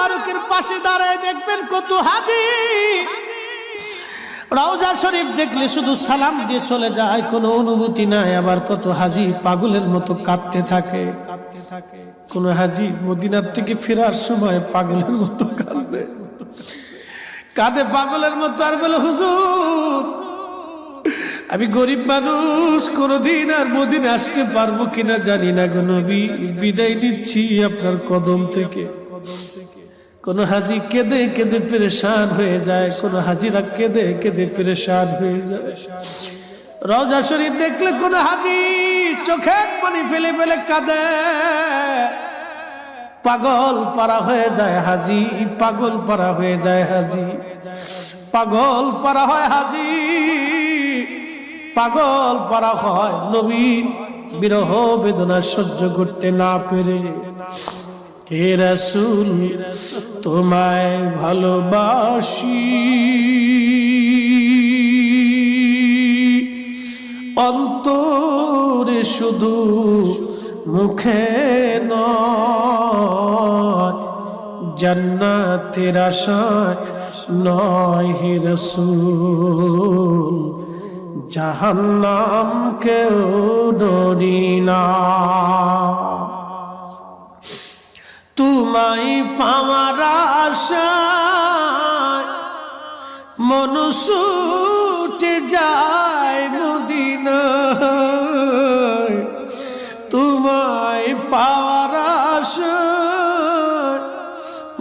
মুবারকের পাশে দাঁড়ায় দেখবেন কত হাজি রওজা শরীফ দেখলে শুধু সালাম দিয়ে চলে যায়, কোনো অনুভূতি নাই। আবার কত হাজি পাগলের মতো কাঁদতে থাকে। কোন হাজি মদিনার থেকে ফেরার সময় পাগলের মতো কাঁদে পাগলের মতো, আর বলে হুজুর আমি গরিব মানুষ, কোনদিন আর মদিনা আসতে পারবো কিনা জানি না গো নবী, বিদায় নিচ্ছি আপনার কদম থেকে। কোন হাজি কেঁদে কেঁদে পেরেশান হয়ে যায়, কোন হাজিরা কেঁদে কেঁদে পেরেশান হয়ে যায়। রওজা শরীফ দেখলে কোন হাজি চোখের পানি ফেলে ফেলে কাঁদে। পাগল পারা হয়ে যায় হাজি, পাগল পারা হয়ে যায় হাজি, পাগল পারা হয় হাজি, পাগল পারা হয় নবী বিরহ বেদনা সহ্য করতে না পেরে। হে রাসূল তোমায় ভালোবাসি, অন্তরে শুধু মুখে নয়, জান্নাতের আশায় নয় হে রাসূল, জাহান্নাম কেউ ডরি না। তোমায় পাওয়ার আশায় মন ছুটে যায় মদিনায়, তোমায় পাওয়ার আশায়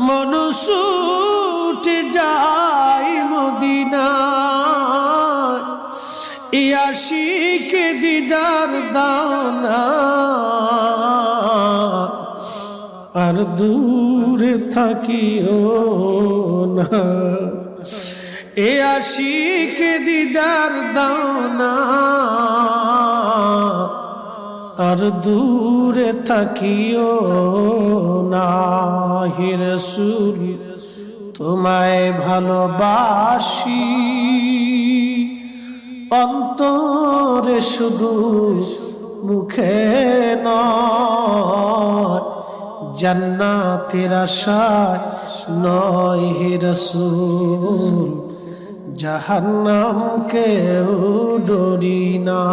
মন ছুটে যায় মদিনায়, এই আশিকে দিদার দানা আর দূরে থাকিও না, এ আশিকে দিদার দানা আর দূরে থাকিও না। হে রাসূল তোমায় ভালোবাসি, অন্তরে শুধু মুখে নয়, জান্নাতের আশায় নয় হে রাসূল, জাহান্নাম কেউ ডরি না।